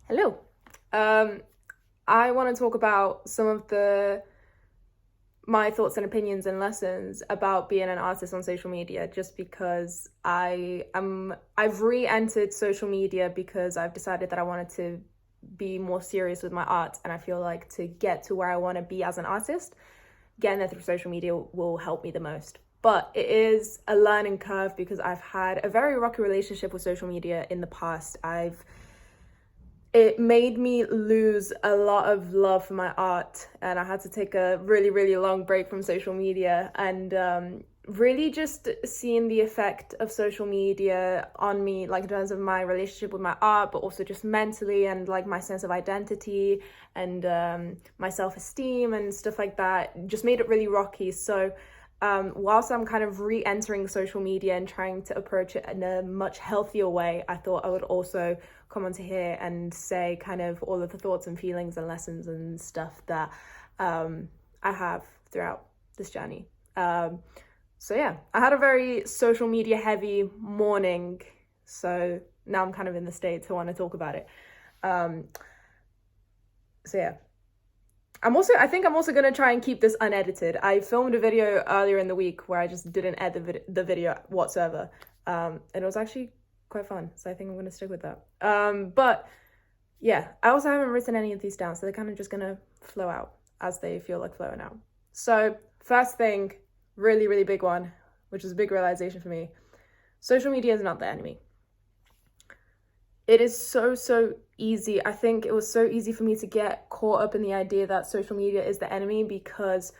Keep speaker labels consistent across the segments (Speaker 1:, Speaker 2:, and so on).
Speaker 1: Hello. Um, I want to talk about some of my thoughts and opinions and lessons about being an artist on social media, just because I've re-entered social media because I've decided that I wanted to be more serious with my art, and I feel like to get to where I want to be as an artist, getting there through social media will help me the most. But it is a learning curve because I've had a very rocky relationship with social media in the past. It made me lose a lot of love for my art, and I had to take a really, really long break from social media, and really just seeing the effect of social media on me, like in terms of my relationship with my art, but also just mentally and like my sense of identity and my self-esteem and stuff like that, just made it really rocky. So whilst I'm kind of re-entering social media and trying to approach it in a much healthier way, I thought I would also come onto here and say kind of all of the thoughts and feelings and lessons and stuff that I have throughout this journey. So yeah, I had a very social media heavy morning, so now I'm kind of in the state to want to talk about it. So yeah. I think I'm also going to try and keep this unedited. I filmed a video earlier in the week where I just didn't edit the video whatsoever. And it was actually quite fun. So I think I'm going to stick with that. But yeah, I also haven't written any of these down. So they're kind of just going to flow out as they feel like flowing out. So first thing, really, really big one, which is a big realization for me. Social media is not the enemy. It is so easy. I think it was so easy for me to get caught up in the idea that social media is the enemy because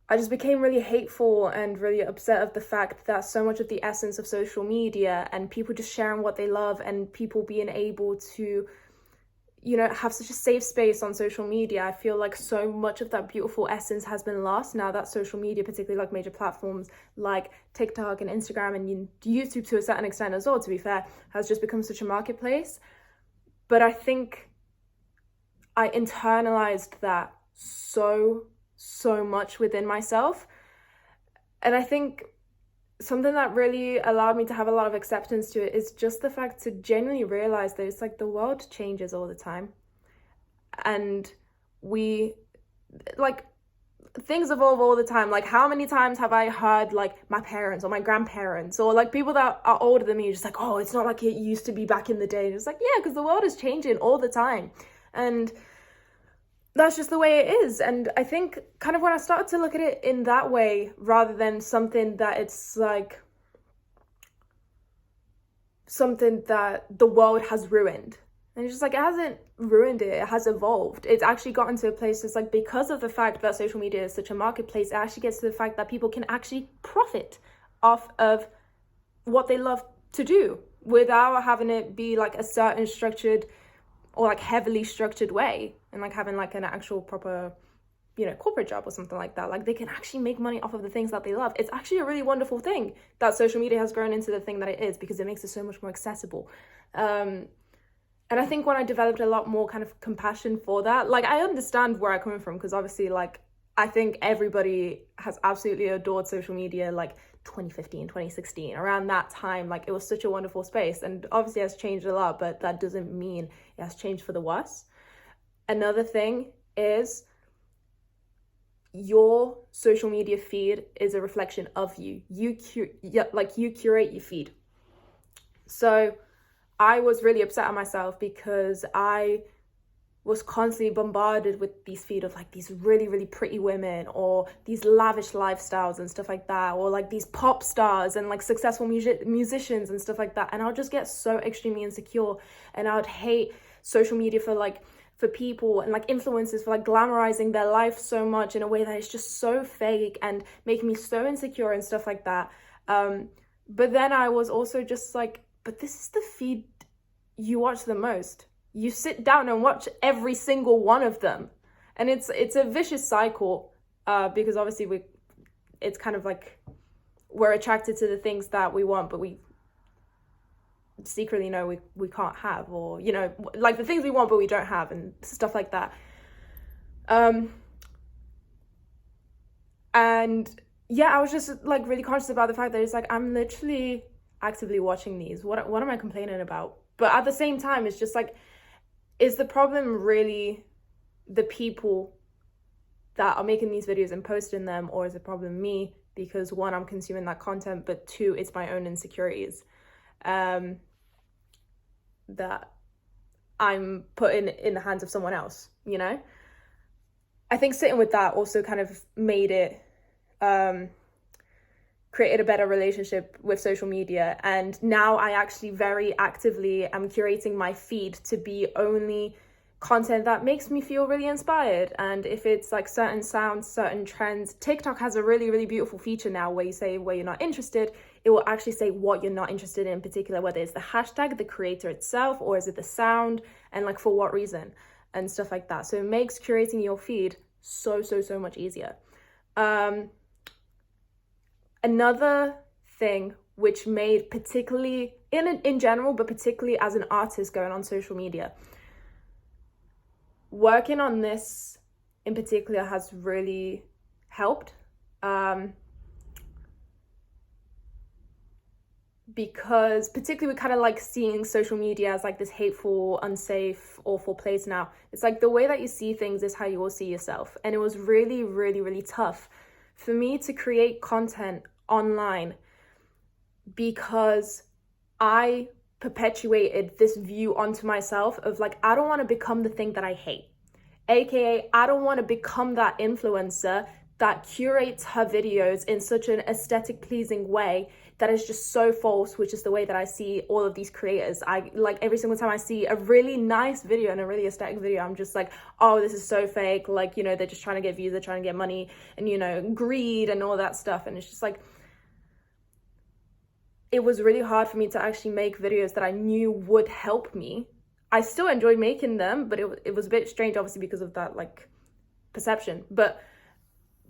Speaker 1: I just became really hateful and really upset of the fact that so much of the essence of social media and people just sharing what they love and people being able to, have such a safe space on social media. I feel like so much of that beautiful essence has been lost now that social media, particularly like major platforms like TikTok and Instagram and YouTube to a certain extent as well, to be fair, has just become such a marketplace. But I think I internalized that so much within myself. And I think something that really allowed me to have a lot of acceptance to it is just the fact to genuinely realize that it's like the world changes all the time. And things evolve all the time. Like, how many times have I heard like my parents or my grandparents or like people that are older than me just like, oh, it's not like it used to be back in the day. And it's like, yeah, because the world is changing all the time. And that's just the way it is. And I think kind of when I started to look at it in that way, rather than something that it's like something that the world has ruined. And it's just like, it hasn't ruined it, it has evolved. It's actually gotten to a place, it's like, because of the fact that social media is such a marketplace, it actually gets to the fact that people can actually profit off of what they love to do without having it be like a certain structured or like heavily structured way, and like having like an actual proper corporate job or something like that. Like, they can actually make money off of the things that they love. It's actually a really wonderful thing that social media has grown into the thing that it is, because it makes it so much more accessible. And I think when I developed a lot more kind of compassion for that, like, I understand where I'm coming from, because obviously, like, I think everybody has absolutely adored social media, like 2015, 2016, around that time. Like, it was such a wonderful space, and obviously it has changed a lot, but that doesn't mean it has changed for the worse. Another thing is, your social media feed is a reflection of you. You curate your feed. So I was really upset at myself because I was constantly bombarded with these feed of like these really, really pretty women, or these lavish lifestyles and stuff like that, or like these pop stars and like successful musicians and stuff like that. And I'll just get so extremely insecure, and I would hate social media for people and like influencers for like glamorizing their life so much in a way that is just so fake and making me so insecure and stuff like that. But then I was also just like, but this is the feed you watch the most. You sit down and watch every single one of them. And it's a vicious cycle, because obviously it's kind of like we're attracted to the things that we want, but we secretly know we can't have, or like the things we want but we don't have, and stuff like that. And yeah, I was just like really conscious about the fact that it's like, I'm literally actively watching these. What am I complaining about? But at the same time, it's just like, is the problem really the people that are making these videos and posting them, or is the problem me? Because one, I'm consuming that content, but two, it's my own insecurities that I'm putting in the hands of someone else, you know? I think sitting with that also kind of made it, created a better relationship with social media. And now I actually very actively am curating my feed to be only content that makes me feel really inspired. And if it's like certain sounds, certain trends, TikTok has a really, really beautiful feature now where you say where you're not interested, it will actually say what you're not interested in particular, whether it's the hashtag, the creator itself, or is it the sound, and like for what reason, and stuff like that. So it makes curating your feed so much easier. Another thing which made, particularly in general, but particularly as an artist going on social media, working on this in particular has really helped, because particularly we're kind of like seeing social media as like this hateful, unsafe, awful place now. It's like the way that you see things is how you will see yourself. And it was really tough for me to create content online because I perpetuated this view onto myself of like, I don't want to become the thing that I hate. AKA, I don't want to become that influencer that curates her videos in such an aesthetic pleasing way that is just so false, which is the way that I see all of these creators. I like every single time I see a really nice video and a really aesthetic video, I'm just like, oh, this is so fake. Like, you know, they're just trying to get views, they're trying to get money, and, you know, greed and all that stuff. And it's just like, it was really hard for me to actually make videos that I knew would help me. I still enjoyed making them, but it was a bit strange, obviously, because of that like perception. But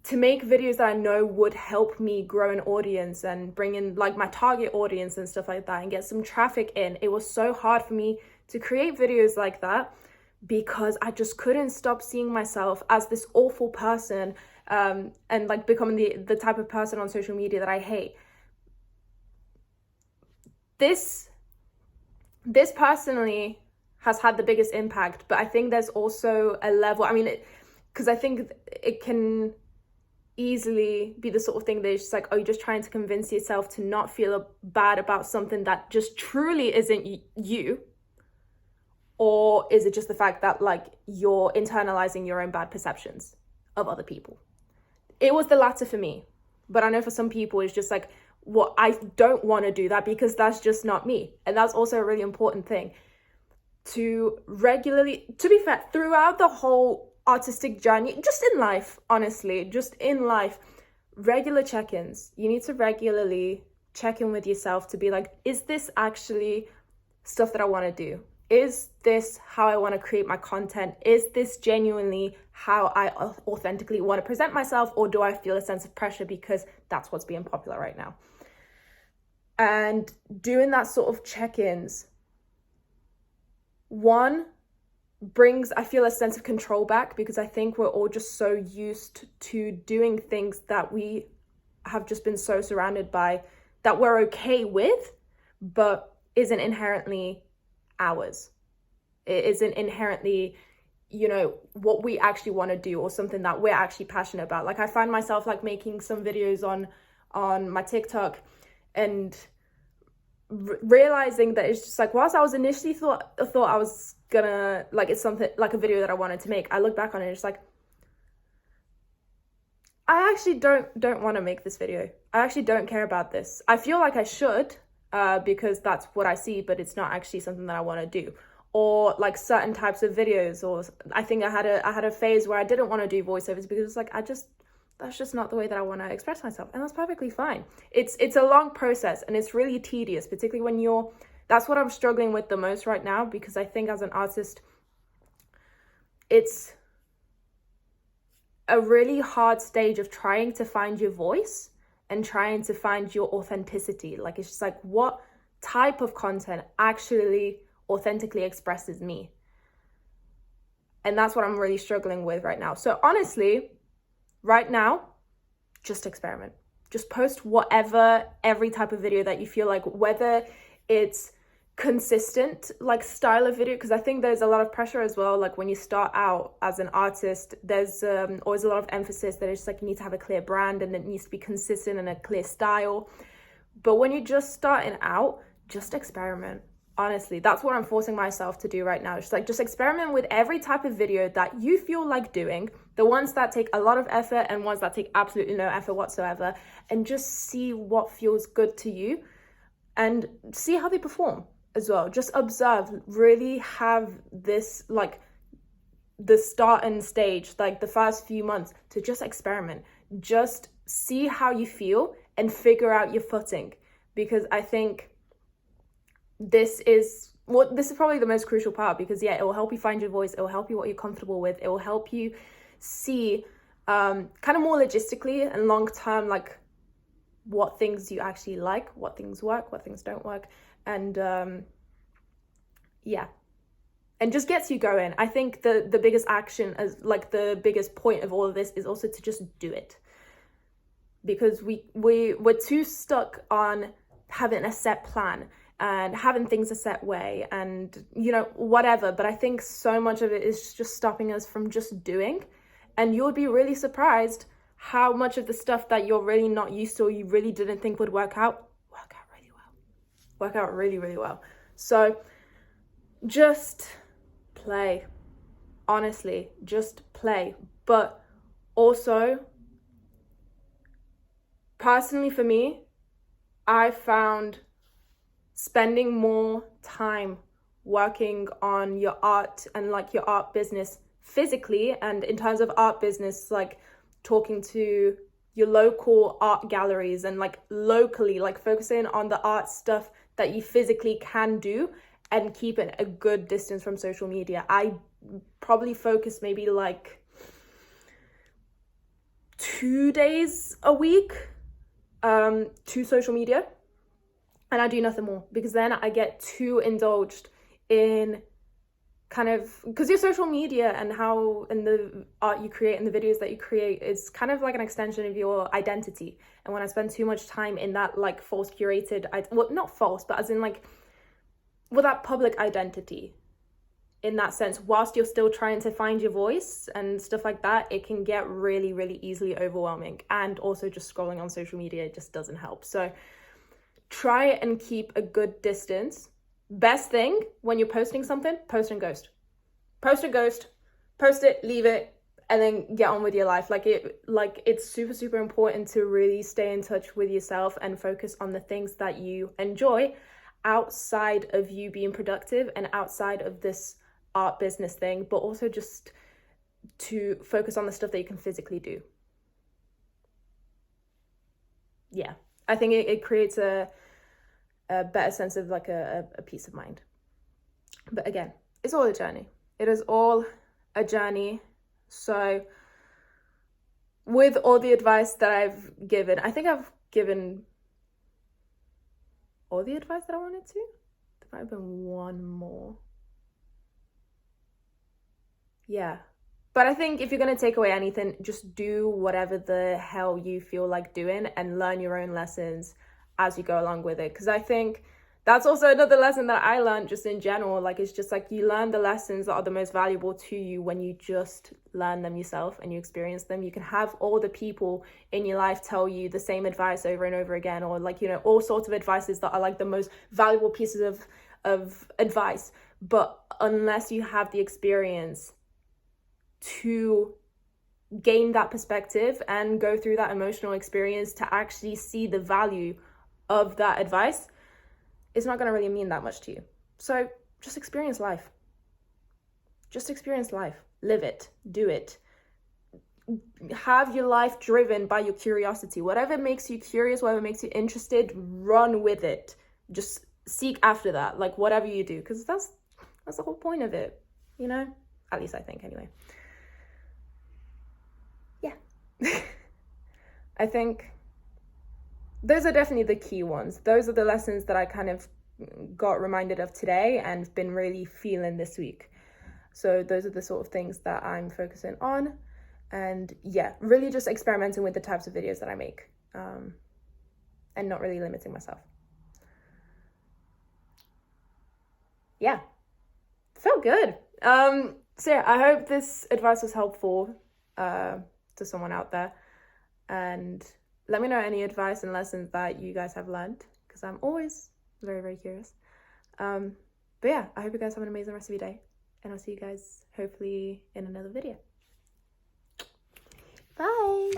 Speaker 1: to make videos that I know would help me grow an audience and bring in like my target audience and stuff like that and get some traffic in, it was so hard for me to create videos like that because I just couldn't stop seeing myself as this awful person, and like becoming the type of person on social media that I hate. This personally has had the biggest impact, but I think there's also a level, I mean, because I think it can easily be the sort of thing that is just like, oh, you're just trying to convince yourself to not feel bad about something that just truly isn't you, or is it just the fact that like you're internalizing your own bad perceptions of other people? It was the latter for me, but I know for some people it's just like, well, I don't want to do that because that's just not me. And that's also a really important thing to regularly, to be fair, throughout the whole artistic journey, just in life, honestly, just in life, regular check-ins. You need to regularly check in with yourself to be like, is this actually stuff that I want to do? Is this how I want to create my content? Is this genuinely how I authentically want to present myself? Or do I feel a sense of pressure because that's what's being popular right now? And doing that sort of check-ins, one, brings, I feel, a sense of control back, because I think we're all just so used to doing things that we have just been so surrounded by that we're okay with, but isn't inherently ours. It isn't inherently, you know, what we actually want to do or something that we're actually passionate about. Like I find myself like making some videos on my TikTok and realizing that it's just like, whilst I was initially thought I was gonna, like, it's something like a video that I wanted to make, I look back on it and it's like, I actually don't want to make this video. I actually don't care about this. I feel like I should, because that's what I see, but it's not actually something that I want to do. Or like certain types of videos, or I think I had a phase where I didn't want to do voiceovers because it's like, that's just not the way that I want to express myself. And that's perfectly fine. It's a long process and it's really tedious, particularly when that's what I'm struggling with the most right now, because I think as an artist, it's a really hard stage of trying to find your voice and trying to find your authenticity. Like, it's just like, what type of content actually authentically expresses me? And that's what I'm really struggling with right now. So honestly, right now, just experiment. Just post every type of video that you feel like, whether it's consistent like style of video, because I think there's a lot of pressure as well. Like when you start out as an artist, there's always a lot of emphasis that it's just like you need to have a clear brand and it needs to be consistent and a clear style. But when you're just starting out, just experiment. Honestly, that's what I'm forcing myself to do right now. It's like just experiment with every type of video that you feel like doing, the ones that take a lot of effort and ones that take absolutely no effort whatsoever, and just see what feels good to you and see how they perform as well. Just observe, really have this like the start and stage, like the first few months, to just experiment, just see how you feel and figure out your footing. Because I think this is probably the most crucial part, because yeah, it will help you find your voice, it will help you what you're comfortable with, it will help you see kind of more logistically and long term, like what things you actually like, what things work, what things don't work, and yeah, and just gets you going. I think the biggest action, as like the biggest point of all of this, is also to just do it, because we're too stuck on having a set plan and having things a set way and, you know, whatever. But I think so much of it is just stopping us from just doing. And you'll be really surprised how much of the stuff that you're really not used to or you really didn't think would work out really well. Work out really, really well. So just play. Honestly, just play. But also, personally for me, I found spending more time working on your art and like your art business physically, and in terms of art business, like talking to your local art galleries and like locally, like focusing on the art stuff that you physically can do and keep it a good distance from social media. I probably focus maybe like 2 days a week to social media. And I do nothing more, because then I get too indulged in kind of, because your social media and the art you create and the videos that you create is kind of like an extension of your identity. And when I spend too much time in that like false curated, well, not false, but as in like, well, that public identity in that sense, whilst you're still trying to find your voice and stuff like that, it can get really, really easily overwhelming. And also just scrolling on social media just doesn't help. So try and keep a good distance. Best thing when you're posting something, post and ghost. Post a ghost, post it, leave it, and then get on with your life. It's super, super important to really stay in touch with yourself and focus on the things that you enjoy outside of you being productive and outside of this art business thing, but also just to focus on the stuff that you can physically do. Yeah, I think it creates a better sense of like a peace of mind. But again, it's all a journey. It is all a journey. So with all the advice that I've given, I think I've given all the advice that I wanted to. There might have been one more. Yeah. But I think if you're going to take away anything, just do whatever the hell you feel like doing and learn your own lessons as you go along with it. Because I think that's also another lesson that I learned just in general. Like, it's just like you learn the lessons that are the most valuable to you when you just learn them yourself and you experience them. You can have all the people in your life tell you the same advice over and over again, or like, you know, all sorts of advices that are like the most valuable pieces of advice. But unless you have the experience to gain that perspective and go through that emotional experience to actually see the value of that advice, it's not going to really mean that much to you. So just experience life. Just experience life. Live it. Do it. Have your life driven by your curiosity. Whatever makes you curious, whatever makes you interested, run with it. Just seek after that, like whatever you do, because that's the whole point of it, you know? At least I think, anyway. Yeah. I think those are definitely the key ones. Those are the lessons that I kind of got reminded of today and been really feeling this week. So those are the sort of things that I'm focusing on. And yeah, really just experimenting with the types of videos that I make, and not really limiting myself. yeah, felt good. So yeah, I hope this advice was helpful to someone out there, and let me know any advice and lessons that you guys have learned, because I'm always very, very curious. But yeah, I hope you guys have an amazing rest of your day, and I'll see you guys hopefully in another video. Bye.